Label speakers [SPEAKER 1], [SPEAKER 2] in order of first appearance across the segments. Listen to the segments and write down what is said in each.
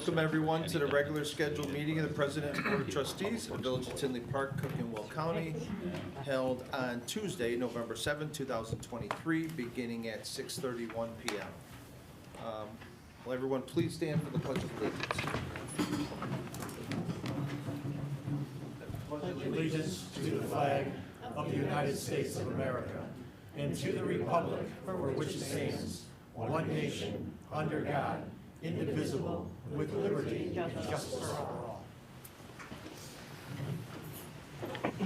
[SPEAKER 1] Welcome everyone to the regular scheduled meeting of the President and Board of Trustees of the Village of Tinley Park, Cook and Will County, held on Tuesday, November 7, 2023, beginning at 6:31 p.m. Will everyone please stand for the Pledge of Allegiance?
[SPEAKER 2] Allegiance to the flag of the United States of America and to the republic for which it stands, one nation, under God, indivisible, with liberty and justice for all.
[SPEAKER 1] Thank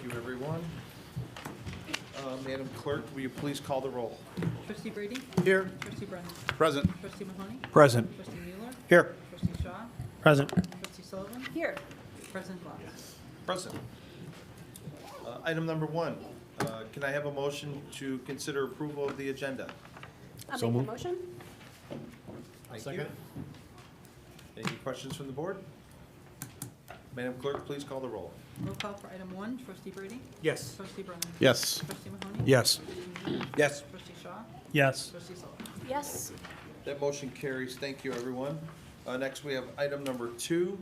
[SPEAKER 1] you, everyone. Madam Clerk, will you please call the roll?
[SPEAKER 3] Trustee Brady?
[SPEAKER 2] Here.
[SPEAKER 3] Trustee Brennan?
[SPEAKER 4] Present.
[SPEAKER 3] Trustee Mahoney?
[SPEAKER 2] Present.
[SPEAKER 3] Trustee Mueller?
[SPEAKER 2] Here.
[SPEAKER 3] Trustee Shaw?
[SPEAKER 2] Present.
[SPEAKER 3] Trustee Sullivan? Here. President Glass?
[SPEAKER 1] Present. Item number 1, can I have a motion to consider approval of the agenda?
[SPEAKER 5] I'll make the motion.
[SPEAKER 1] Thank you. Any questions from the board? Madam Clerk, please call the roll.
[SPEAKER 3] Roll call for item 1, Trustee Brady?
[SPEAKER 2] Yes.
[SPEAKER 3] Trustee Brennan?
[SPEAKER 4] Yes.
[SPEAKER 3] Trustee Mahoney?
[SPEAKER 2] Yes.
[SPEAKER 3] Trustee Mueller?
[SPEAKER 4] Yes.
[SPEAKER 3] Trustee Shaw?
[SPEAKER 2] Yes.
[SPEAKER 3] Trustee Sullivan?
[SPEAKER 5] Yes.
[SPEAKER 1] That motion carries. Thank you, everyone. Next, we have item number 2.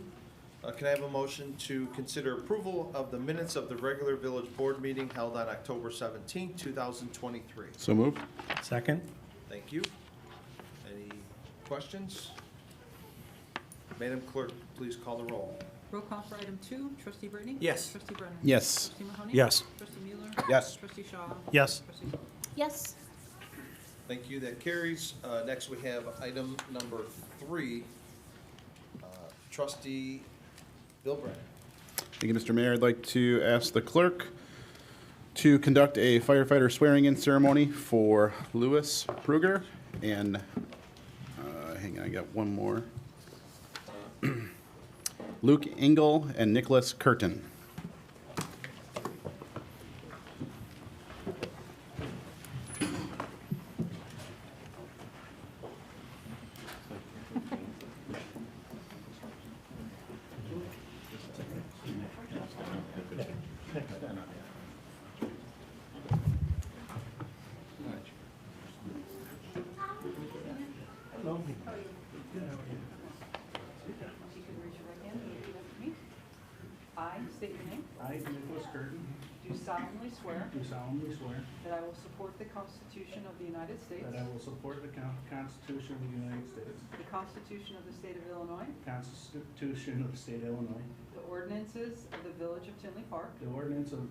[SPEAKER 1] Can I have a motion to consider approval of the minutes of the regular village board meeting held on October 17, 2023?
[SPEAKER 4] So moved.
[SPEAKER 2] Second.
[SPEAKER 1] Thank you. Any questions? Madam Clerk, please call the roll.
[SPEAKER 3] Roll call for item 2, Trustee Brady?
[SPEAKER 2] Yes.
[SPEAKER 3] Trustee Brennan?
[SPEAKER 4] Yes.
[SPEAKER 3] Trustee Mahoney?
[SPEAKER 2] Yes.
[SPEAKER 3] Trustee Mueller?
[SPEAKER 4] Yes.
[SPEAKER 3] Trustee Shaw?
[SPEAKER 2] Yes.
[SPEAKER 3] Trustee Sullivan?
[SPEAKER 5] Yes.
[SPEAKER 1] Thank you. That carries. Next, we have item number 3. Trustee Bill Brennan.
[SPEAKER 4] Thank you, Mr. Mayor. I'd like to ask the clerk to conduct a firefighter swearing-in ceremony for Louis Pruger and, hang on, I got one more. Luke Engel and Nicholas Curtin.
[SPEAKER 3] If you could raise your right hand and repeat after me. I state your name.
[SPEAKER 6] I, Nicholas Curtin,
[SPEAKER 3] Do solemnly swear
[SPEAKER 6] do solemnly swear
[SPEAKER 3] that I will support the Constitution of the United States,
[SPEAKER 6] that I will support the Constitution of the United States,
[SPEAKER 3] the Constitution of the State of Illinois,
[SPEAKER 6] Constitution of the State of Illinois,
[SPEAKER 3] the ordinances of the Village of Tinley Park,
[SPEAKER 6] the ordinance of the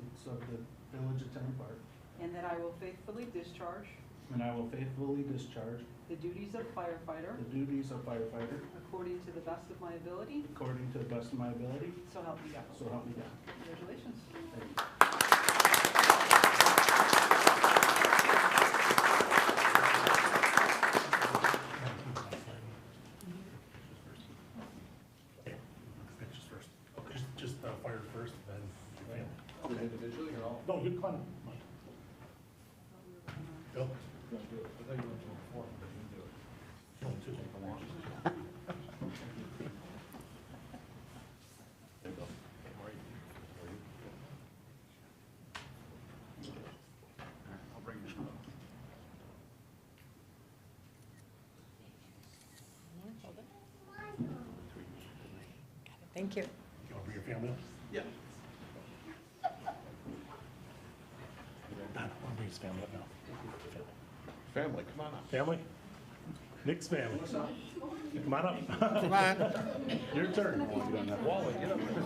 [SPEAKER 6] Village of Tinley Park,
[SPEAKER 3] and that I will faithfully discharge
[SPEAKER 6] and I will faithfully discharge
[SPEAKER 3] the duties of firefighter
[SPEAKER 6] the duties of firefighter
[SPEAKER 3] according to the best of my ability,
[SPEAKER 6] according to the best of my ability,
[SPEAKER 3] so help me God.
[SPEAKER 6] so help me God.
[SPEAKER 3] Congratulations.
[SPEAKER 6] Thank you.
[SPEAKER 7] Just fire first, then family.
[SPEAKER 1] Individually or all?
[SPEAKER 7] No, you come on. Bill? No, two. There you go. I'll bring this one up.
[SPEAKER 5] Thank you.
[SPEAKER 7] You want to bring your family up?
[SPEAKER 1] Yeah.
[SPEAKER 7] Don, I want to bring his family up now.
[SPEAKER 4] Family, come on up.
[SPEAKER 7] Family? Nick's family. Come on up. Come on. Your turn. Wally, get up there.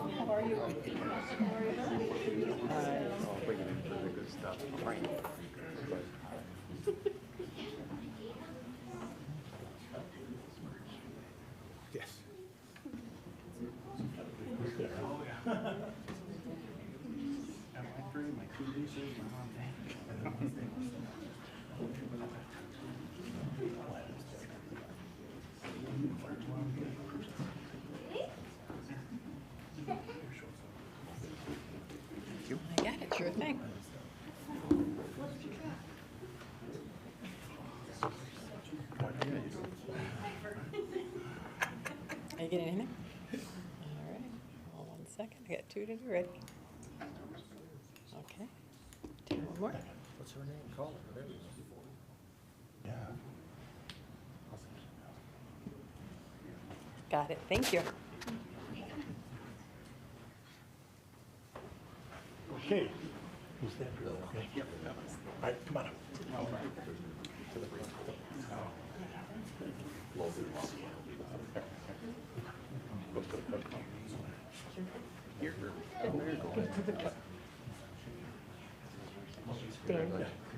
[SPEAKER 4] Yes.
[SPEAKER 6] Got my 3, my 2 leases, my mom.
[SPEAKER 5] I got it, sure thing. Are you getting anything? All right, hold on 1 second, I got 2 to do, ready? Okay, do one more.
[SPEAKER 1] What's her name? Call her. There we go.
[SPEAKER 7] Yeah.
[SPEAKER 5] Got it, thank you.
[SPEAKER 7] Okay. Who's that? Okay. All right, come on up.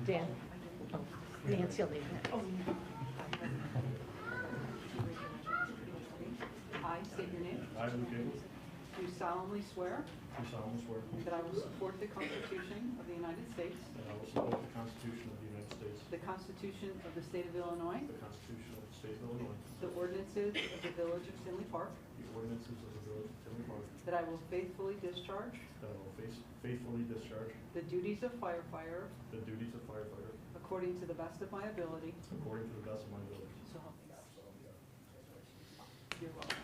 [SPEAKER 8] Dan, Nancy will leave.
[SPEAKER 3] I state your name.
[SPEAKER 9] I, Lou Gable,
[SPEAKER 3] Do solemnly swear
[SPEAKER 9] do solemnly swear
[SPEAKER 3] that I will support the Constitution of the United States,
[SPEAKER 9] that I will support the Constitution of the United States,
[SPEAKER 3] the Constitution of the State of Illinois,
[SPEAKER 9] the Constitution of the State of Illinois,
[SPEAKER 3] the ordinances of the Village of Tinley Park,
[SPEAKER 9] the ordinances of the Village of Tinley Park,
[SPEAKER 3] that I will faithfully discharge
[SPEAKER 9] that I will faithfully discharge
[SPEAKER 3] the duties of firefighter
[SPEAKER 9] the duties of firefighter
[SPEAKER 3] according to the best of my ability.
[SPEAKER 9] according to the best of my ability.
[SPEAKER 3] So help me God. You're welcome.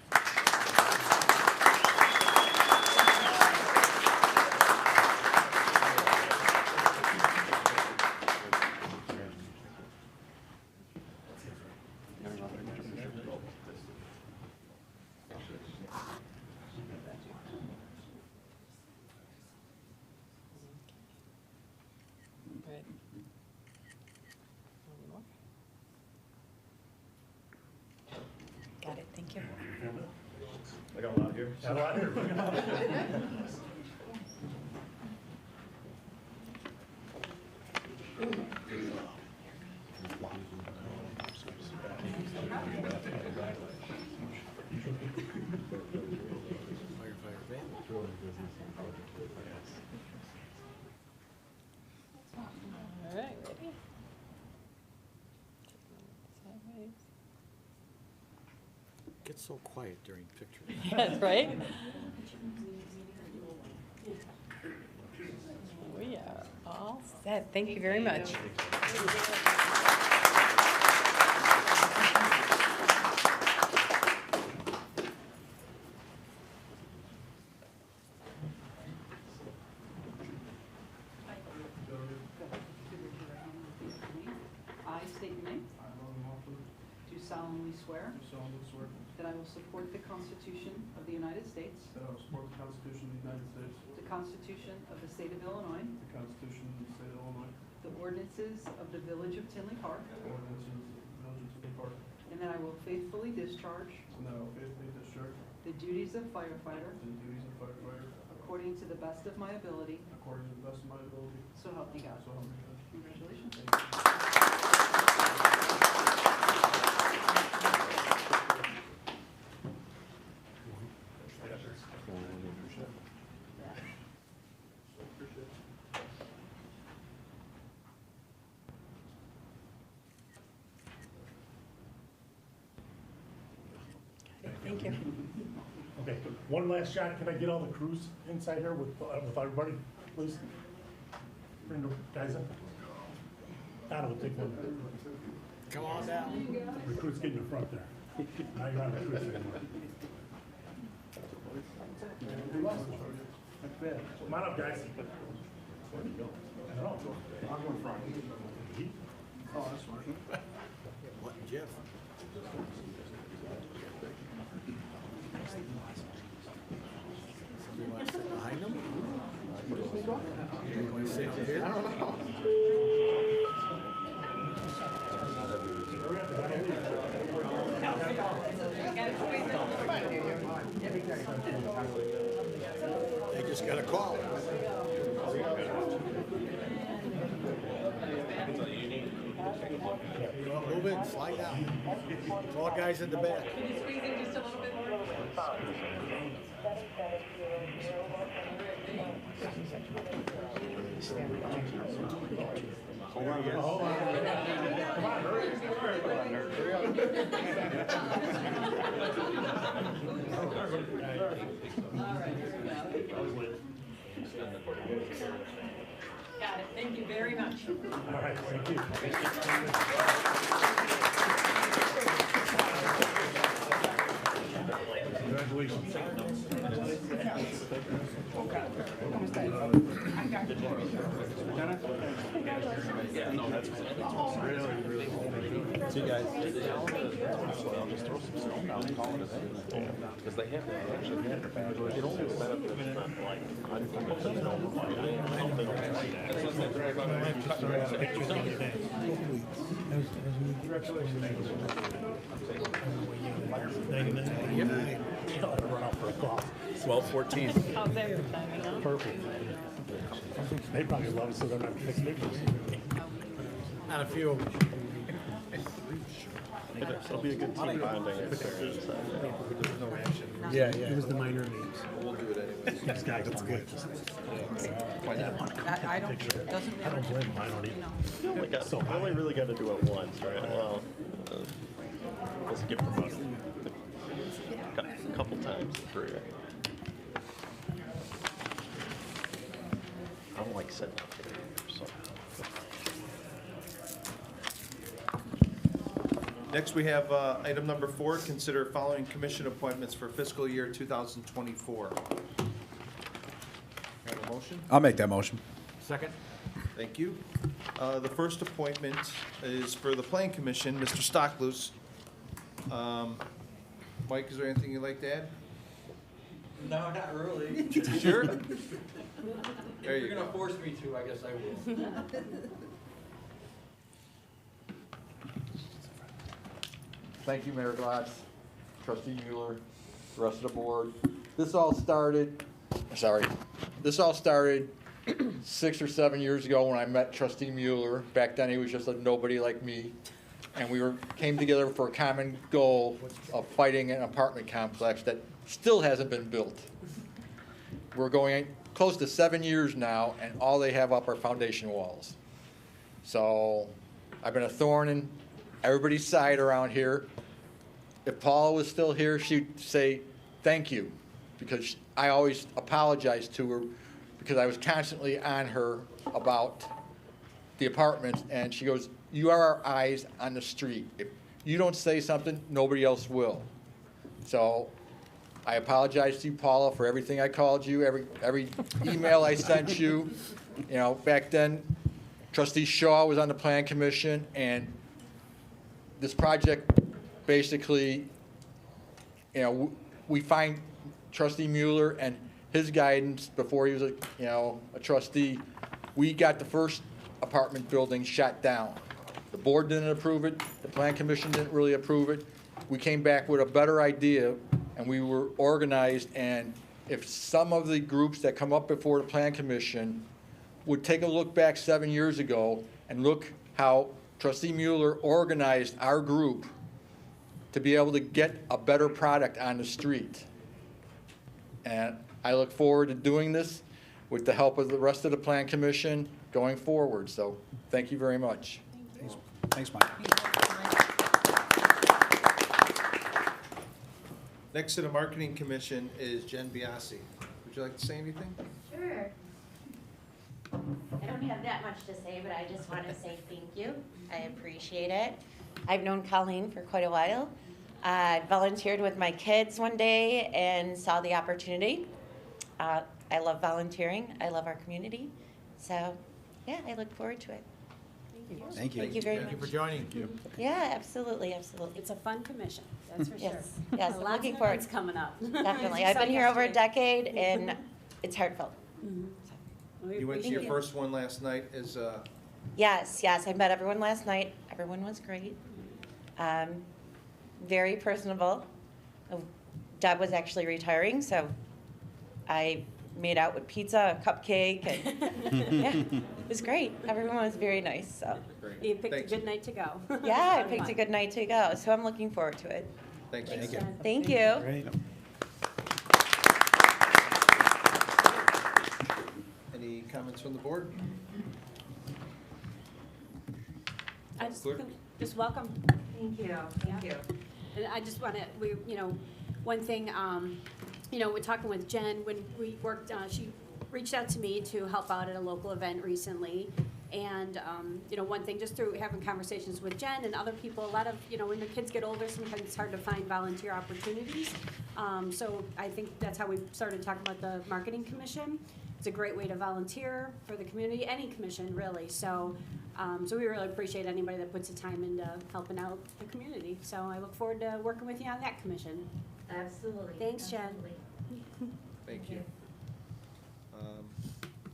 [SPEAKER 5] Right. One more. Got it, thank you.
[SPEAKER 9] I got a lot here.
[SPEAKER 7] Got a lot here.
[SPEAKER 5] All right, ready? Sideways.
[SPEAKER 2] Gets so quiet during pictures.
[SPEAKER 5] Yes, right? We are all set. Thank you very much.
[SPEAKER 3] I state your name.
[SPEAKER 9] I, Logan Walford,
[SPEAKER 3] Do solemnly swear
[SPEAKER 9] do solemnly swear
[SPEAKER 3] that I will support the Constitution of the United States,
[SPEAKER 9] that I will support the Constitution of the United States,
[SPEAKER 3] the Constitution of the State of Illinois,
[SPEAKER 9] the Constitution of the State of Illinois,
[SPEAKER 3] the ordinances of the Village of Tinley Park,
[SPEAKER 9] the ordinances of the Village of Tinley Park,
[SPEAKER 3] and that I will faithfully discharge
[SPEAKER 9] and that I will faithfully discharge
[SPEAKER 3] the duties of firefighter
[SPEAKER 9] the duties of firefighter
[SPEAKER 3] according to the best of my ability.
[SPEAKER 9] according to the best of my ability.
[SPEAKER 3] So help me God.
[SPEAKER 9] So help me God.
[SPEAKER 3] Congratulations.
[SPEAKER 5] Thank you.
[SPEAKER 7] Okay, one last shot. Can I get all the crews inside here with everybody, please? Bring the guys in. Donna will take one.
[SPEAKER 2] Come on down.
[SPEAKER 7] Recruits get in the front there. Now you're on the recruits anymore. Come on up, guys.
[SPEAKER 6] I'll go in front.
[SPEAKER 2] What, Jeff? Somebody want to sit behind him? You want to sit up here? I don't know. They just got a call. Move in, slide down. All guys in the back.
[SPEAKER 3] Can you squeeze in just a little bit more?
[SPEAKER 7] Hold on. Come on, hurry.
[SPEAKER 3] Got it. Thank you very much.
[SPEAKER 7] All right, thank you. Congratulations. Congratulations.
[SPEAKER 4] See you guys.
[SPEAKER 6] Because they have to actually have it only benefits from like.
[SPEAKER 7] Run out for a call.
[SPEAKER 4] 12:14.
[SPEAKER 5] How's everything, huh?
[SPEAKER 7] Perfect. They probably love it, so they're not fixing it.
[SPEAKER 2] Not a few.
[SPEAKER 6] It'll be a good team bonding experience.
[SPEAKER 2] Yeah, yeah. It was the minor leagues.
[SPEAKER 1] We'll do it anyways.
[SPEAKER 7] This guy, that's good.
[SPEAKER 1] Why not?
[SPEAKER 3] I don't, doesn't
[SPEAKER 7] I don't blame him, I don't either.
[SPEAKER 6] We only really got to do it once, right? Well, let's get promoted a couple times in career. I don't like sitting up here, so.
[SPEAKER 1] Next, we have item number 4, consider following commission appointments for fiscal year 2024. Have a motion?
[SPEAKER 10] I'll make that motion.
[SPEAKER 2] Second?
[SPEAKER 1] Thank you. The first appointment is for the Plan Commission, Mr. Stockloose. Mike, is there anything you'd like to add?
[SPEAKER 11] No, not really.
[SPEAKER 1] Sure?
[SPEAKER 11] If
[SPEAKER 1] There you
[SPEAKER 11] you're
[SPEAKER 1] go.
[SPEAKER 11] gonna force me to, I guess I will. Thank you, Mayor Glatz, Trustee Mueller, the rest of the board. This all started 6 or 7 years ago when I met Trustee Mueller. Back then, he was just a nobody like me. And we came together for a common goal of fighting an apartment complex that still hasn't been built. We're going close to 7 years now, and all they have up are foundation walls. So I've been a thorn in everybody's side around here. If Paula was still here, she'd say thank you, because I always apologized to her because I was constantly on her about the apartments, and she goes, "You are our eyes on the street. If you don't say something, nobody else will." So I apologize to you, Paula, for everything I called you, every email I sent you. You know, back then, Trustee Shaw was on the Plan Commission, and this project basically, you know, we find Trustee Mueller and his guidance before he was a trustee. We got the first apartment building shut down. The board didn't approve it. The Plan Commission didn't really approve it. We came back with a better idea, and we were organized. And if some of the groups that come up before the Plan Commission would take a look back 7 years ago and look how Trustee Mueller organized our group to be able to get a better product on the street. And I look forward to doing this with the help of the rest of the Plan Commission going forward. So thank you very much.
[SPEAKER 10] Thanks, Mike.
[SPEAKER 1] Next to the Marketing Commission is Jen Biasi. Would you like to say anything?
[SPEAKER 12] Sure. I don't have that much to say, but I just want to say thank you. I appreciate it. I've known Colleen for quite a while. I volunteered with my kids one day and saw the opportunity. I love volunteering. I love our community. So, yeah, I look forward to it.
[SPEAKER 10] Thank you.
[SPEAKER 12] Thank you very
[SPEAKER 2] Thank you for
[SPEAKER 12] much.
[SPEAKER 2] joining.
[SPEAKER 12] Yeah, absolutely, absolutely.
[SPEAKER 3] It's a fun commission, that's for sure.
[SPEAKER 12] Yes, yes, I'm
[SPEAKER 3] Lots
[SPEAKER 12] looking
[SPEAKER 3] of
[SPEAKER 12] forward.
[SPEAKER 3] events coming up.
[SPEAKER 12] Definitely. I've been here over a decade, and it's heartfelt.
[SPEAKER 3] We
[SPEAKER 1] You went to your
[SPEAKER 3] appreciate it.
[SPEAKER 1] first one last night as,
[SPEAKER 12] Yes, yes, I met everyone last night. Everyone was great. Very personable. Deb was actually retiring, so I made out with pizza, a cupcake, and yeah, it was great. Everyone was very nice, so.
[SPEAKER 3] You picked a
[SPEAKER 1] Thanks.
[SPEAKER 3] good night to go.
[SPEAKER 12] Yeah, I
[SPEAKER 3] Fun
[SPEAKER 12] picked a
[SPEAKER 3] one.
[SPEAKER 12] good night to go, so I'm looking forward to it.
[SPEAKER 1] thanks.
[SPEAKER 3] Thanks,
[SPEAKER 1] Jen.
[SPEAKER 3] Jen.
[SPEAKER 12] Thank you.
[SPEAKER 10] Great.
[SPEAKER 1] Any comments from the board?
[SPEAKER 3] I just welcome.
[SPEAKER 12] Thank you.
[SPEAKER 3] Thank you. And I just want to, one thing, we're talking with Jen, when we worked, she reached out to me to help out at a local event recently. And, one thing, just through having conversations with Jen and other people, a lot of, when the kids get older, sometimes it's hard to find volunteer opportunities. So I think that's how we started talking about the marketing commission. It's a great way to volunteer for the community, any commission really. So we really appreciate anybody that puts the time into helping out the community. So I look forward to working with you on that commission.
[SPEAKER 12] Absolutely.
[SPEAKER 3] Thanks, Jen.
[SPEAKER 12] Absolutely.
[SPEAKER 1] Thank you.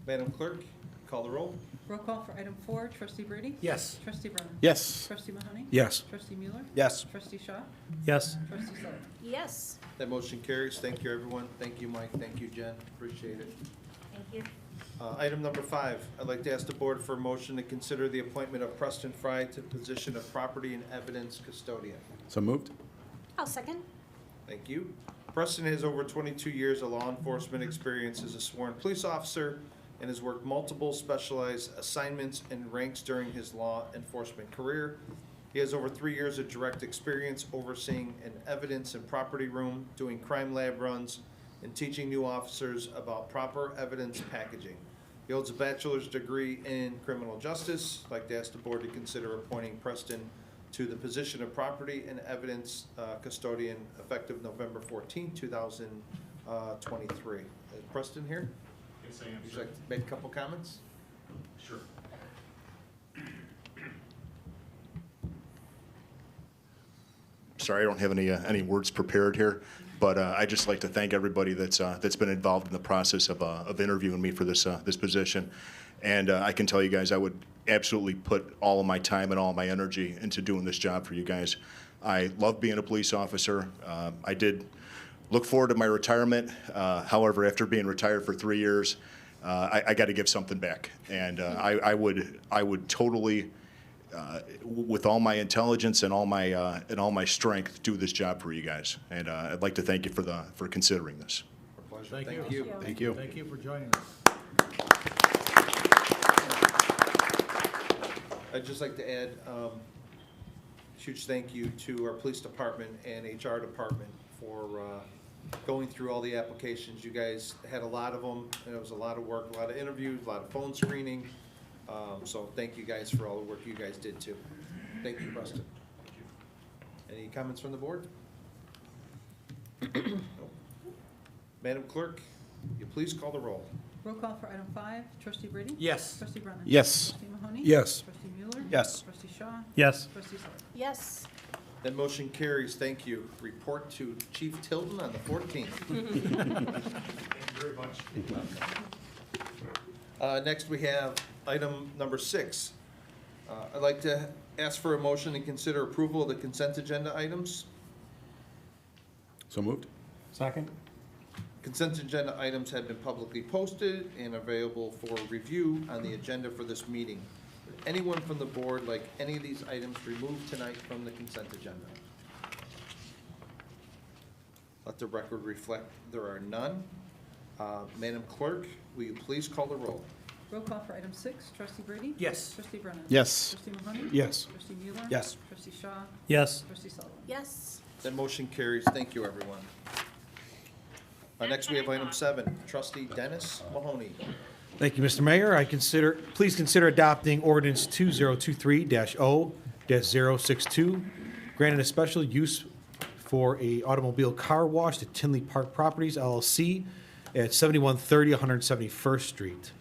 [SPEAKER 1] Madam Clerk, call the roll.
[SPEAKER 5] Roll call for item 4, trustee Brady?
[SPEAKER 2] Yes.
[SPEAKER 5] Trustee Brennan?
[SPEAKER 4] Yes.
[SPEAKER 5] Trustee Mahoney?
[SPEAKER 10] Yes.
[SPEAKER 5] Trustee Mueller?
[SPEAKER 10] Yes.
[SPEAKER 5] Trustee Shaw?
[SPEAKER 2] Yes.
[SPEAKER 5] Trustee Sullivan?
[SPEAKER 3] Yes.
[SPEAKER 1] That motion carries. Thank you, everyone. Thank you, Mike. Thank you, Jen. Appreciate it.
[SPEAKER 12] Thank you.
[SPEAKER 1] Item number 5, I'd like to ask the board for a motion to consider the appointment of Preston Fry to the position of property and evidence custodian.
[SPEAKER 4] So moved?
[SPEAKER 3] I'll second.
[SPEAKER 1] Thank you. Preston has over 22 years of law enforcement experience as a sworn police officer and has worked multiple specialized assignments and ranks during his law enforcement career. He has over 3 years of direct experience overseeing an evidence and property room, doing crime lab runs, and teaching new officers about proper evidence packaging. He holds a bachelor's degree in criminal justice. I'd like to ask the board to consider appointing Preston to the position of property and evidence custodian effective November 14, 2023. Is Preston here?
[SPEAKER 9] Yes, I am,
[SPEAKER 1] Would you like to make a couple comments?
[SPEAKER 9] Sure.
[SPEAKER 13] Sorry, I don't have any words prepared here, but I'd just like to thank everybody that's been involved in the process of interviewing me for this position. And I can tell you guys, I would absolutely put all of my time and all of my energy into doing this job for you guys. I love being a police officer. I did look forward to my retirement. However, after being retired for 3 years, I got to give something back. And I would totally, with all my intelligence and all my strength, do this job for you guys. And I'd like to thank you for considering this.
[SPEAKER 1] Our pleasure.
[SPEAKER 2] Thank
[SPEAKER 1] Thank
[SPEAKER 2] you.
[SPEAKER 1] you.
[SPEAKER 4] Thank you.
[SPEAKER 2] Thank you for joining us.
[SPEAKER 1] I'd just like to add a huge thank you to our police department and HR department for going through all the applications. You guys had a lot of them, and it was a lot of work, a lot of interviews, a lot of phone screening. So thank you guys for all the work you guys did too. Thank you, Preston. Any comments from the board? No. Madam Clerk, will you please call the roll?
[SPEAKER 5] Roll call for item 5, trustee Brady?
[SPEAKER 2] Yes.
[SPEAKER 5] Trustee Brennan?
[SPEAKER 4] Yes.
[SPEAKER 5] Trustee Mahoney?
[SPEAKER 10] Yes.
[SPEAKER 5] Trustee Mueller?
[SPEAKER 10] Yes.
[SPEAKER 5] Trustee Shaw?
[SPEAKER 2] Yes.
[SPEAKER 5] Trustee Sullivan?
[SPEAKER 3] Yes.
[SPEAKER 1] That motion carries. Thank you. Report to Chief Tilden on the 14th.
[SPEAKER 9] Thank you very much.
[SPEAKER 1] Next, we have item number 6. I'd like to ask for a motion to consider approval of the consent agenda items.
[SPEAKER 4] So moved?
[SPEAKER 2] Second?
[SPEAKER 1] Consent agenda items have been publicly posted and available for review on the agenda for this meeting. Would anyone from the board like any of these items removed tonight from the consent agenda? Let the record reflect there are none. Madam Clerk, will you please call the roll?
[SPEAKER 5] Roll call for item 6, trustee Brady?
[SPEAKER 2] Yes.
[SPEAKER 5] Trustee Brennan?
[SPEAKER 4] Yes.
[SPEAKER 5] Trustee Mahoney?
[SPEAKER 10] Yes.
[SPEAKER 5] Trustee Mueller?
[SPEAKER 10] Yes.
[SPEAKER 5] Trustee Shaw?
[SPEAKER 2] Yes.
[SPEAKER 5] Trustee Sullivan?
[SPEAKER 3] Yes.
[SPEAKER 1] That motion carries. Thank you, everyone. Next, we have item 7, trustee Dennis Mahoney.
[SPEAKER 14] Thank you, Mr. Mayor. Please consider adopting ordinance 2023-0-062, granting a special use for a automobile car wash to Tinley Park Properties LLC at 7130 171st Street.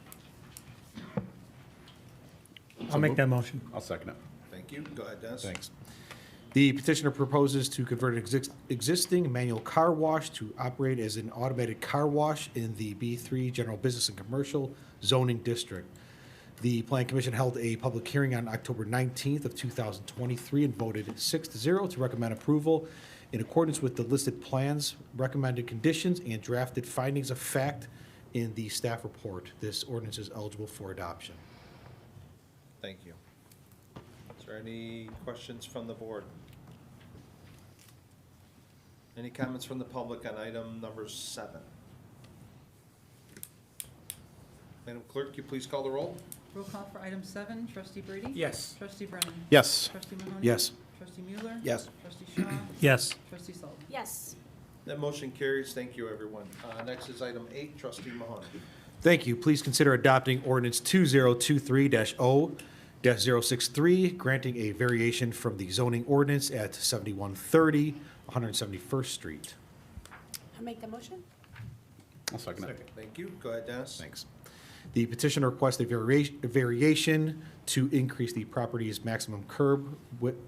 [SPEAKER 2] I'll make that motion.
[SPEAKER 4] I'll second it.
[SPEAKER 1] Thank you. Go ahead, Dennis.
[SPEAKER 14] Thanks. The petitioner proposes to convert an existing manual car wash to operate as an automated car wash in the B3 General Business and Commercial Zoning District. The Plan Commission held a public hearing on October 19th of 2023 and voted 6-0 to recommend approval in accordance with the listed plans, recommended conditions, and drafted findings of fact in the staff report. This ordinance is eligible for adoption.
[SPEAKER 1] Thank you. Is there any questions from the board? Any comments from the public on item number 7? Madam Clerk, you please call the roll?
[SPEAKER 5] Roll call for item 7, trustee Brady?
[SPEAKER 2] Yes.
[SPEAKER 5] Trustee Brennan?
[SPEAKER 4] Yes.
[SPEAKER 5] Trustee Mahoney?
[SPEAKER 14] Yes.
[SPEAKER 5] Trustee Mueller?
[SPEAKER 10] Yes.
[SPEAKER 5] Trustee Shaw?
[SPEAKER 2] Yes.
[SPEAKER 5] Trustee Sullivan?
[SPEAKER 3] Yes.
[SPEAKER 1] That motion carries. Thank you, everyone. Next is item 8, trustee Mahoney.
[SPEAKER 14] Thank you. Please consider adopting ordinance 2023-0-063, granting a variation from the zoning ordinance at 7130 171st Street.
[SPEAKER 3] I'll make the motion.
[SPEAKER 4] I'll second it.
[SPEAKER 1] Thank you. Go ahead, Dennis.
[SPEAKER 14] Thanks. The petitioner requests a variation to increase the property's maximum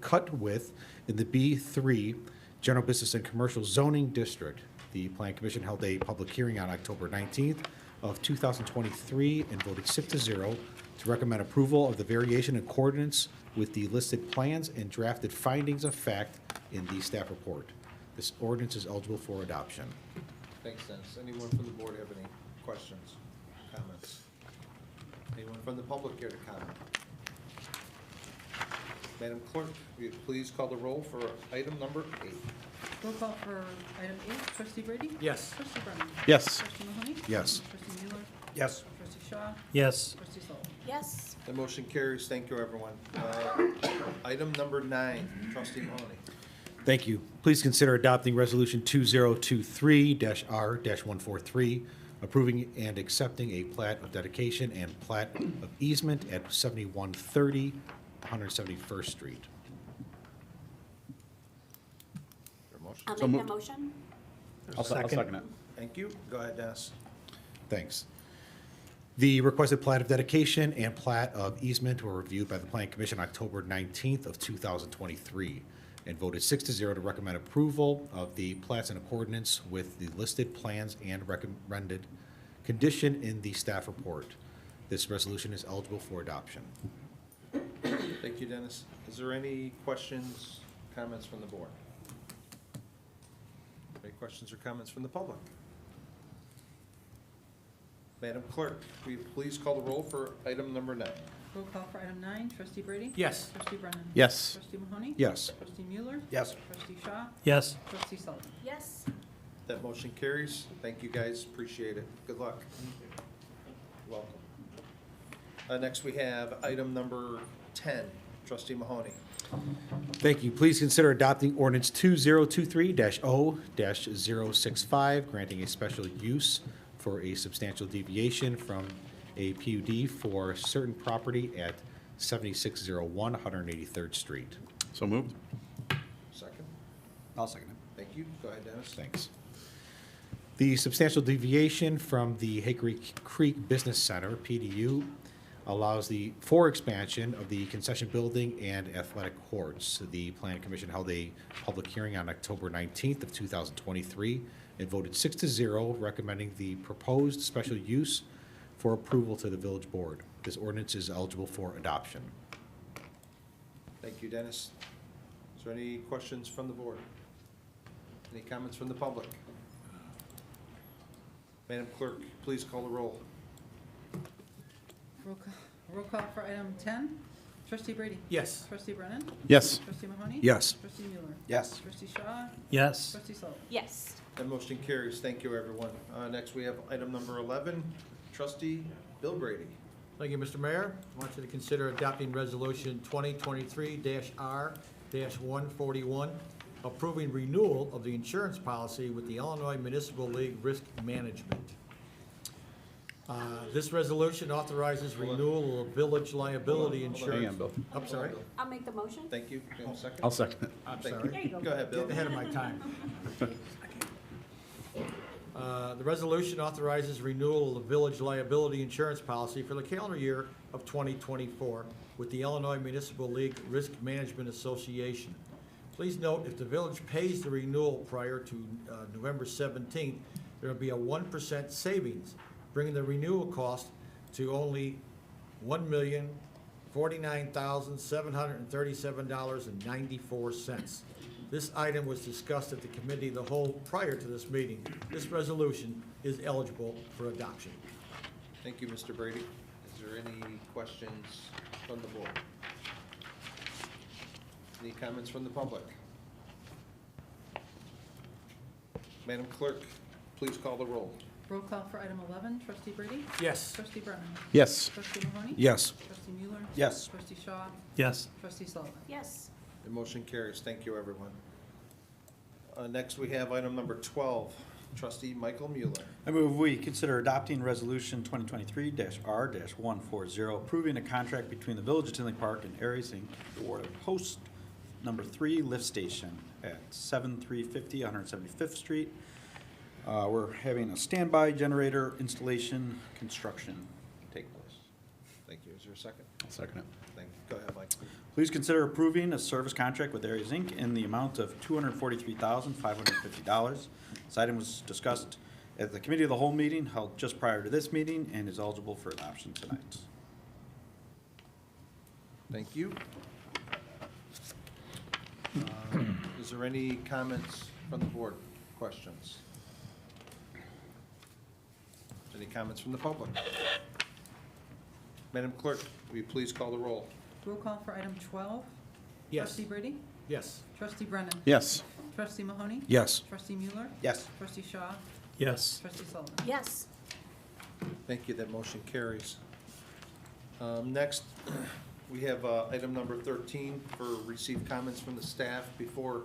[SPEAKER 14] cut width in the B3 General Business and Commercial Zoning District. The Plan Commission held a public hearing on October 19th of 2023 and voted 6-0 to recommend approval of the variation in accordance with the listed plans and drafted findings of fact in the staff report. This ordinance is eligible for adoption.
[SPEAKER 1] Thanks, Dennis. Anyone from the board have any questions, comments? Anyone from the public here to comment? Madam Clerk, will you please call the roll for item number 8?
[SPEAKER 5] Roll call for item 8, trustee Brady?
[SPEAKER 14] Yes.
[SPEAKER 5] Trustee Brennan?
[SPEAKER 4] Yes.
[SPEAKER 5] Trustee Mahoney?
[SPEAKER 14] Yes.
[SPEAKER 5] Trustee Mueller?
[SPEAKER 10] Yes.
[SPEAKER 5] Trustee Shaw?
[SPEAKER 10] Yes.
[SPEAKER 5] Trustee Sullivan?
[SPEAKER 3] Yes.
[SPEAKER 1] The motion carries. Thank you, everyone. Item number 9, trustee Mahoney.
[SPEAKER 14] Thank you. Please consider adopting Resolution 2023-R-143, approving and accepting a plat of dedication and plat of easement at 7130 171st Street.
[SPEAKER 1] Your motion?
[SPEAKER 3] I'll
[SPEAKER 4] So
[SPEAKER 3] make
[SPEAKER 4] moved.
[SPEAKER 3] the motion.
[SPEAKER 4] I'll second it.
[SPEAKER 1] Thank you. Go ahead, Dennis.
[SPEAKER 14] Thanks. The requested plat of dedication and plat of easement were reviewed by the Plan Commission October 19th of 2023 and voted 6-0 to recommend approval of the plats in accordance with the listed plans and recommended condition in the staff report. This resolution is eligible for adoption.
[SPEAKER 1] Thank you, Dennis. Is there any questions, comments from the board? Any questions or comments from the public? Madam Clerk, will you please call the roll for item number 9?
[SPEAKER 5] Roll call for item 9, trustee Brady?
[SPEAKER 14] Yes.
[SPEAKER 5] Trustee Brennan?
[SPEAKER 4] Yes.
[SPEAKER 5] Trustee Mahoney?
[SPEAKER 14] Yes.
[SPEAKER 5] Trustee Mueller?
[SPEAKER 10] Yes.
[SPEAKER 5] Trustee Shaw?
[SPEAKER 10] Yes.
[SPEAKER 5] Trustee Sullivan?
[SPEAKER 3] Yes.
[SPEAKER 1] That motion carries. Thank you, guys. Appreciate it. Good luck. Welcome. Next, we have item number 10, trustee Mahoney.
[SPEAKER 14] Thank you. Please consider adopting ordinance 2023-0-065, granting a special use for a substantial deviation from a PUD for certain property at 7601 183rd Street.
[SPEAKER 4] So moved.
[SPEAKER 1] Second.
[SPEAKER 10] I'll second it.
[SPEAKER 1] Thank you. Go ahead, Dennis.
[SPEAKER 14] Thanks. The substantial deviation from the Hickory Creek Business Center, PDU, allows for expansion of the concession building and athletic courts. The Plan Commission held a public hearing on October 19th of 2023 and voted 6-0, recommending the proposed special use for approval to the village board. This ordinance is eligible for adoption.
[SPEAKER 1] Thank you, Dennis. Is there any questions from the board? Any comments from the public? Madam Clerk, please call the roll.
[SPEAKER 5] Roll call for item 10, trustee Brady?
[SPEAKER 14] Yes.
[SPEAKER 5] Trustee Brennan?
[SPEAKER 4] Yes.
[SPEAKER 5] Trustee Mahoney?
[SPEAKER 14] Yes.
[SPEAKER 5] Trustee Mueller?
[SPEAKER 10] Yes.
[SPEAKER 5] Trustee Shaw?
[SPEAKER 10] Yes.
[SPEAKER 5] Trustee Sullivan?
[SPEAKER 3] Yes.
[SPEAKER 1] That motion carries. Thank you, everyone. Next, we have item number 11, trustee Bill Brady.
[SPEAKER 2] Thank you, Mr. Mayor. I want you to consider adopting Resolution 2023-R-141, approving renewal of the insurance policy with the Illinois Municipal League Risk Management. This resolution authorizes renewal of village liability insurance.
[SPEAKER 4] Hang on, Bill.
[SPEAKER 2] I'm sorry.
[SPEAKER 3] I'll make the motion.
[SPEAKER 1] Thank you. Do you have a second?
[SPEAKER 4] I'll second it.
[SPEAKER 2] I'm
[SPEAKER 1] Thank
[SPEAKER 2] sorry.
[SPEAKER 3] There you go.
[SPEAKER 1] Go ahead, Bill.
[SPEAKER 2] Getting ahead of my time. The resolution authorizes renewal of the village liability insurance policy for the calendar year of 2024 with the Illinois Municipal League Risk Management Association. Please note, if the village pays the renewal prior to November 17th, there will be a 1% savings, bringing the renewal cost to only $1,049,737.94. This item was discussed at the committee of the whole prior to this meeting. This resolution is eligible for adoption.
[SPEAKER 1] Thank you, Mr. Brady. Is there any questions from the board? Any comments from the public? Madam Clerk, please call the roll.
[SPEAKER 5] Roll call for item 11, trustee Brady?
[SPEAKER 2] Yes.
[SPEAKER 5] Trustee Brennan?
[SPEAKER 4] Yes.
[SPEAKER 5] Trustee Mahoney?
[SPEAKER 14] Yes.
[SPEAKER 5] Trustee Mueller?
[SPEAKER 10] Yes.
[SPEAKER 5] Trustee Shaw?
[SPEAKER 10] Yes.
[SPEAKER 5] Trustee Sullivan?
[SPEAKER 3] Yes.
[SPEAKER 1] The motion carries. Thank you, everyone. Next, we have item number 12, Trustee Michael Mueller.
[SPEAKER 10] I move we consider adopting Resolution 2023-R-140, approving a contract between the Village of Tinley Park and Aries Inc. for Post Number 3 lift station at 7350 175th Street. We're having a standby generator installation construction take place.
[SPEAKER 1] Thank you. Is there a second?
[SPEAKER 4] I'll second it.
[SPEAKER 1] Thank you. Go ahead, Mike.
[SPEAKER 10] Please consider approving a service contract with Aries Inc. in the amount of $243,550. This item was discussed at the Committee of the Whole meeting held just prior to this meeting and is eligible for adoption tonight.
[SPEAKER 1] Thank you. Is there any comments from the board? Questions? Any comments from the public? Madam Clerk, will you please call the roll?
[SPEAKER 15] Roll call for item 12.
[SPEAKER 14] Yes.
[SPEAKER 15] Trustee Brady?
[SPEAKER 14] Yes.
[SPEAKER 15] Trustee Brennan?
[SPEAKER 4] Yes.
[SPEAKER 15] Trustee Mahoney?
[SPEAKER 14] Yes.
[SPEAKER 15] Trustee Mueller?
[SPEAKER 10] Yes.
[SPEAKER 15] Trustee Shaw?
[SPEAKER 14] Yes.
[SPEAKER 15] Trustee Sullivan?
[SPEAKER 3] Yes.
[SPEAKER 1] Thank you, that motion carries. Next, we have item number 13 for receive comments from the staff. Before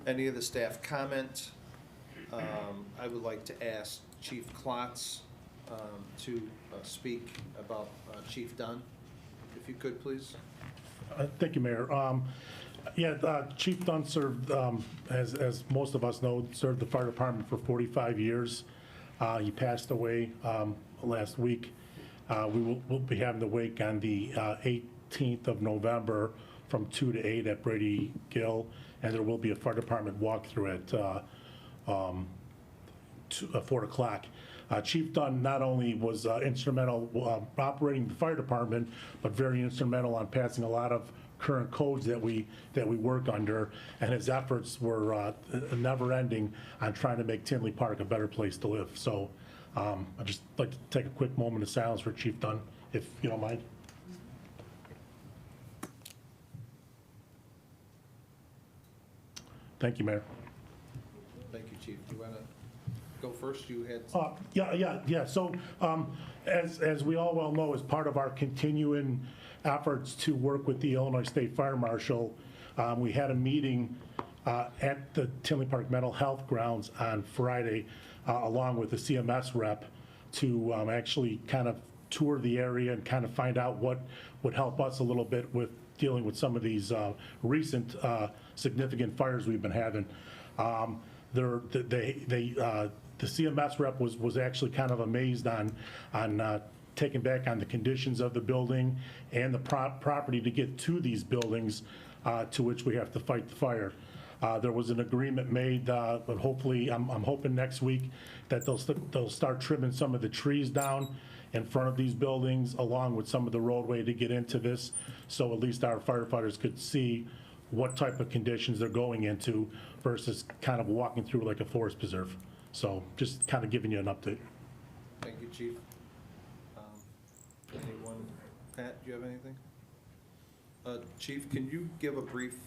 [SPEAKER 1] any of the staff comment, I would like to ask Chief Klotz to speak about Chief Dunn, if you could, please.
[SPEAKER 7] Thank you, Mayor. Chief Dunn served, as most of us know, served the fire department for 45 years. He passed away last week. We'll be having the wake on the 18th of November from 2 to 8 at Brady Gill, and there will be a fire department walkthrough at 4 o'clock. Chief Dunn not only was instrumental operating the fire department, but very instrumental on passing a lot of current codes that we work under, and his efforts were never ending on trying to make Tinley Park a better place to live. So I'd just like to take a quick moment of silence for Chief Dunn, if you don't mind. Thank you, Mayor.
[SPEAKER 1] Thank you, Chief. Do you want to go first? You had.
[SPEAKER 7] Yeah. So as we all well know, as part of our continuing efforts to work with the Illinois State Fire Marshal, we had a meeting at the Tinley Park Mental Health Grounds on Friday, along with the CMS rep, to actually kind of tour the area and kind of find out what would help us a little bit with dealing with some of these recent significant fires we've been having. The CMS rep was actually kind of amazed on taking back on the conditions of the building and the property to get to these buildings, to which we have to fight the fire. There was an agreement made, but hopefully, I'm hoping next week that they'll start trimming some of the trees down in front of these buildings, along with some of the roadway to get into this, so at least our firefighters could see what type of conditions they're going into versus kind of walking through like a forest preserve. So just kind of giving you an update.
[SPEAKER 1] Thank you, Chief. Anyone? Pat, do you have anything? Chief, can you give a brief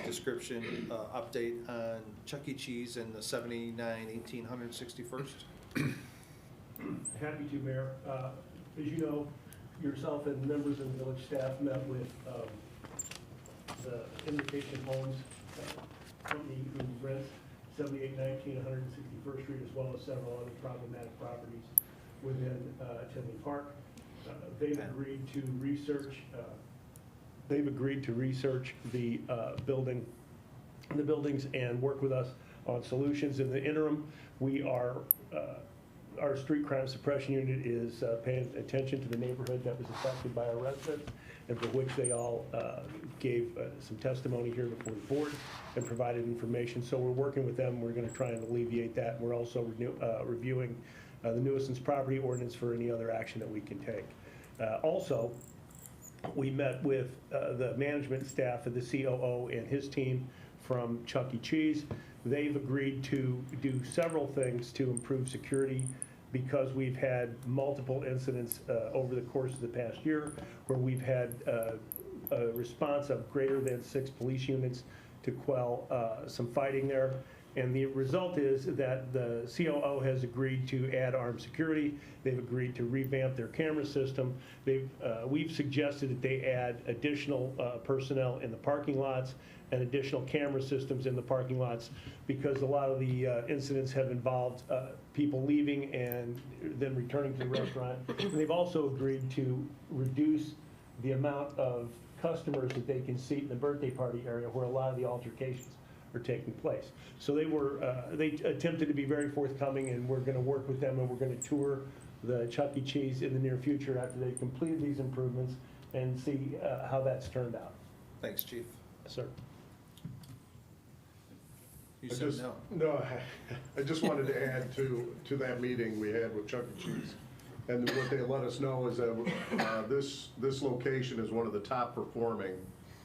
[SPEAKER 1] description, update on Chuck E. Cheese and the 79-1861st?
[SPEAKER 16] Happy to, Mayor. As you know, yourself and members of the village staff met with the Invitation Homes company who rents 7819 161st Street, as well as several other problematic properties within Tinley Park. They've agreed to research. They've agreed to research the buildings and work with us on solutions. In the interim, we are. Our street crime suppression unit is paying attention to the neighborhood that was affected by our residents, and for which they all gave some testimony here before the board and provided information. So we're working with them. We're going to try and alleviate that. We're also reviewing the nuisance property ordinance for any other action that we can take. Also, we met with the management staff of the COO and his team from Chuck E. Cheese. They've agreed to do several things to improve security, because we've had multiple incidents over the course of the past year where we've had a response of greater than 6 police units to quell some fighting there. And the result is that the COO has agreed to add armed security. They've agreed to revamp their camera system. We've suggested that they add additional personnel in the parking lots and additional camera systems in the parking lots, because a lot of the incidents have involved people leaving and then returning to the restaurant. And they've also agreed to reduce the amount of customers that they can seat in the birthday party area where a lot of the altercations are taking place. So they attempted to be very forthcoming, and we're going to work with them, and we're going to tour the Chuck E. Cheese in the near future after they've completed these improvements and see how that's turned out.
[SPEAKER 1] Thanks, Chief.
[SPEAKER 16] Yes, sir.
[SPEAKER 1] You
[SPEAKER 9] I
[SPEAKER 1] said
[SPEAKER 9] just-
[SPEAKER 1] no.
[SPEAKER 9] No, I just wanted to add to that meeting we had with Chuck E. Cheese. And what they let us know is that this location is one of the top performing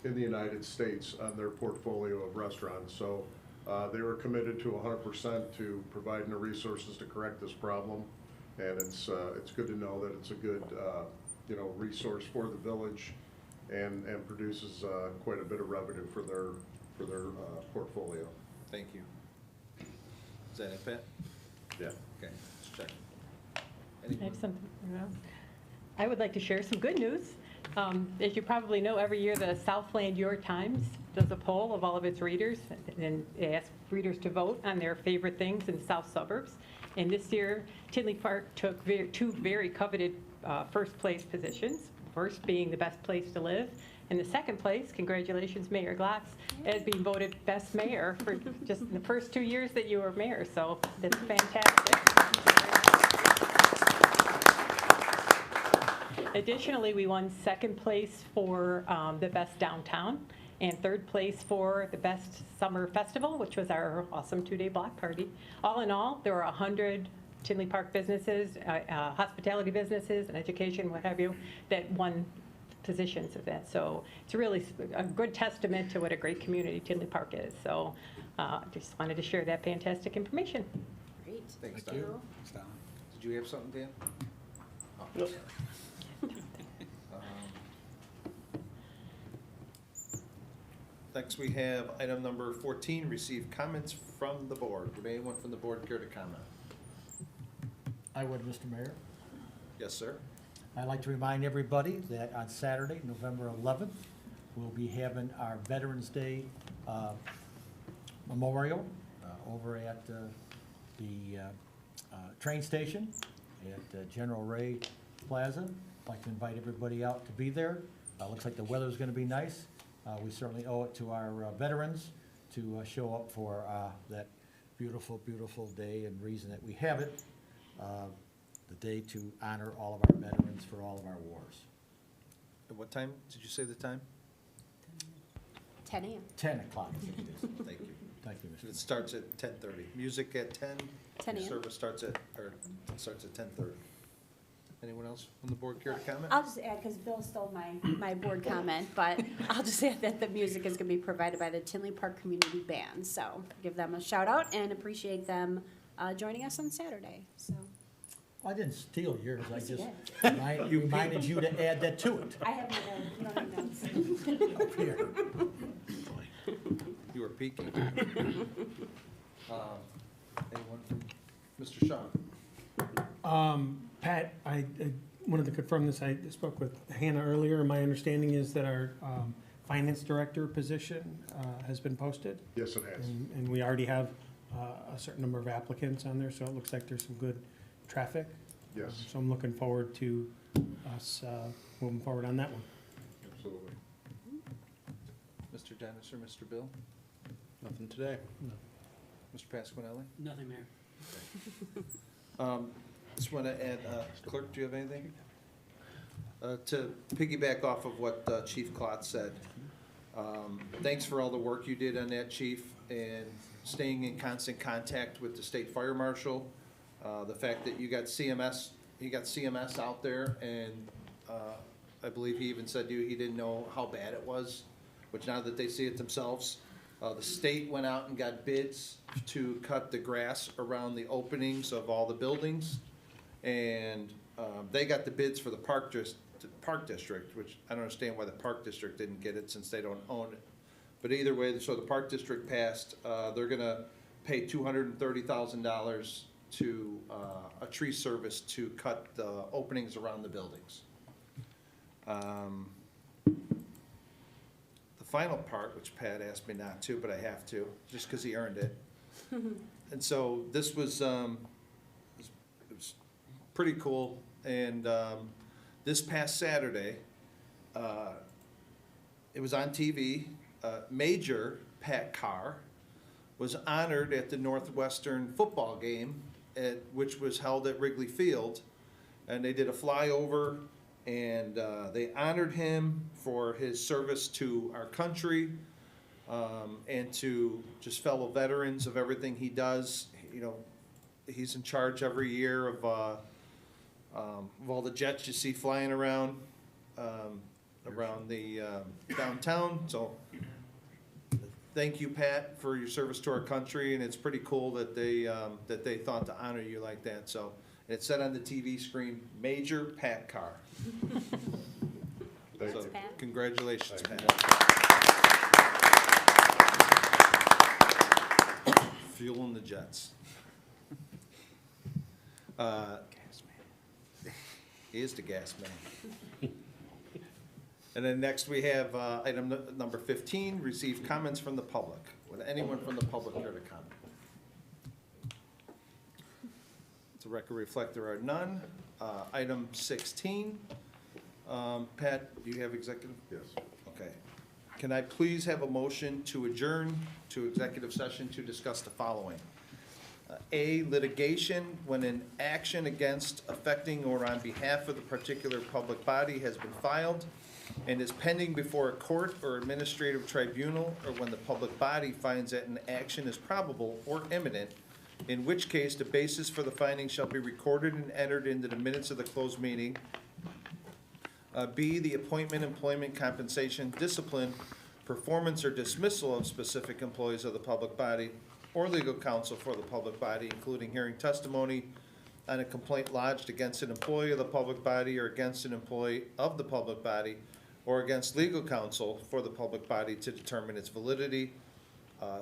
[SPEAKER 9] in the United States on their portfolio of restaurants. So they were committed to 100% to providing the resources to correct this problem. And it's good to know that it's a good resource for the village and produces quite a bit of revenue for their portfolio.
[SPEAKER 1] Thank you. Is that it, Pat?
[SPEAKER 9] Yeah.
[SPEAKER 1] Okay, let's check.
[SPEAKER 5] I have something. I would like to share some good news. As you probably know, every year the Southland York Times does a poll of all of its readers, and they ask readers to vote on their favorite things in the south suburbs. And this year, Tinley Park took two very coveted first place positions. First being the best place to live, and the second place, congratulations, Mayor Glotz, as being voted best mayor for just the first 2 years that you were mayor. So that's fantastic. Additionally, we won second place for the best downtown and third place for the best summer festival, which was our awesome 2-day block party. All in all, there were 100 Tinley Park businesses, hospitality businesses and education, what have you, that won positions of that. So it's really a good testament to what a great community Tinley Park is. So just wanted to share that fantastic information.
[SPEAKER 3] Great.
[SPEAKER 1] Thanks,
[SPEAKER 3] Thank
[SPEAKER 1] Don.
[SPEAKER 3] you.
[SPEAKER 10] Thanks, Don.
[SPEAKER 1] Did you have something, Dan? Oh,
[SPEAKER 16] Nope.
[SPEAKER 1] sorry. Next, we have item number 14, receive comments from the board. Would anyone from the board care to comment?
[SPEAKER 2] I would, Mr. Mayor.
[SPEAKER 1] Yes, sir.
[SPEAKER 2] I'd like to remind everybody that on Saturday, November 11th, we'll be having our Veterans Day memorial over at the train station at General Ray Plaza. I'd like to invite everybody out to be there. Looks like the weather's going to be nice. We certainly owe it to our veterans to show up for that beautiful, beautiful day and reason that we have it. The day to honor all of our veterans for all of our wars.
[SPEAKER 1] At what time did you say the time?
[SPEAKER 3] 10 a.m.
[SPEAKER 2] 10 o'clock, I think it is.
[SPEAKER 1] Thank you.
[SPEAKER 2] Thank you, Mr.
[SPEAKER 1] It starts at 10:30. Music at 10.
[SPEAKER 3] 10 a.m.
[SPEAKER 1] Service starts at 10:30. Anyone else from the board care to comment?
[SPEAKER 3] I'll just add, because Bill stole my board comment, but I'll just add that the music is going to be provided by the Tinley Park Community Band. So give them a shout out and appreciate them joining us on Saturday. So
[SPEAKER 2] I didn't steal yours, I
[SPEAKER 3] Yes, you
[SPEAKER 2] just reminded you to add that to it.
[SPEAKER 3] I have my own notes.
[SPEAKER 2] Up here.
[SPEAKER 1] You were peeking. Anyone from, Mr. Shaw?
[SPEAKER 17] Pat, I wanted to confirm this. I spoke with Hannah earlier. My understanding is that our finance director position has been posted.
[SPEAKER 9] Yes, it has.
[SPEAKER 17] And we already have a certain number of applicants on there, so it looks like there's some good traffic.
[SPEAKER 9] Yes.
[SPEAKER 17] So I'm looking forward to us moving forward on that one.
[SPEAKER 9] Absolutely.
[SPEAKER 1] Mr. Dennis or Mr. Bill?
[SPEAKER 4] Nothing today.
[SPEAKER 1] Mr. Pasquinelli?
[SPEAKER 18] Nothing, Mayor.
[SPEAKER 1] Just want to add, clerk, do you have anything? To piggyback off of what Chief Klotz said, thanks for all the work you did on that, Chief, and staying in constant contact with the state fire marshal. The fact that you got CMS out there, and I believe he even said to you he didn't know how bad it was, which now that they see it themselves, the state went out and got bids to cut the grass around the openings of all the buildings, and they got the bids for the Park District, which I don't understand why the Park District didn't get it since they don't own it. But either way, so the Park District passed. They're gonna pay $230,000 to a tree service to cut the openings around the buildings. The final part, which Pat asked me not to, but I have to, just because he earned it. And so this was, it was pretty cool. And this past Saturday, it was on TV. Major Pat Carr was honored at the Northwestern football game, which was held at Wrigley Field. And they did a flyover, and they honored him for his service to our country, and to just fellow veterans of everything he does. You know, he's in charge every year of all the jets you see flying around the downtown. So thank you, Pat, for your service to our country, and it's pretty cool that they thought to honor you like that. So it said on the TV screen, Major Pat Carr. So,
[SPEAKER 3] Pat.
[SPEAKER 1] congratulations, Pat. Fueling the jets. He is the gas man. And then next we have item number 15, receive comments from the public. Would anyone from the public care to comment? The record reflect there are none. Item 16. Pat, do you have executive?
[SPEAKER 9] Yes.
[SPEAKER 1] Okay. Can I please have a motion to adjourn to executive session to discuss the following? A, litigation when an action against, affecting, or on behalf of the particular public body has been filed and is pending before a court or administrative tribunal, or when the public body finds that an action is probable or imminent, in which case the basis for the finding shall be recorded and entered into the minutes of the closed meeting. B, the appointment, employment, compensation, discipline, performance, or dismissal of specific employees of the public body or legal counsel for the public body, including hearing testimony on a complaint lodged against an employee of the public body or against an employee of the public body or against legal counsel for the public body to determine its validity.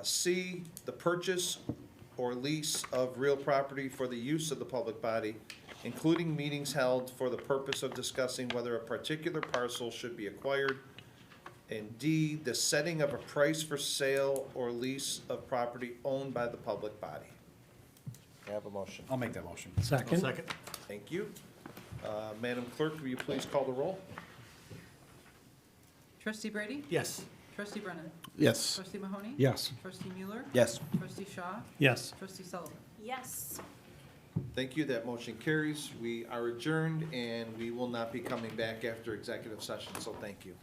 [SPEAKER 1] C, the purchase or lease of real property for the use of the public body, including meetings held for the purpose of discussing whether a particular parcel should be acquired. And D, the setting of a price for sale or lease of property owned by the public body. May I have a motion?
[SPEAKER 10] I'll make that motion.
[SPEAKER 17] Second.
[SPEAKER 1] Thank you. Madam Clerk, will you please call the roll?
[SPEAKER 15] Trustee Brady?
[SPEAKER 17] Yes.
[SPEAKER 15] Trustee Brennan?
[SPEAKER 4] Yes.
[SPEAKER 15] Trustee Mahoney?
[SPEAKER 17] Yes.
[SPEAKER 15] Trustee Mueller?
[SPEAKER 10] Yes.
[SPEAKER 15] Trustee Shaw?
[SPEAKER 17] Yes.
[SPEAKER 15] Trustee Sullivan?
[SPEAKER 3] Yes.
[SPEAKER 1] Thank you. That motion carries. We are adjourned, and we will not be coming back after executive session, so thank you.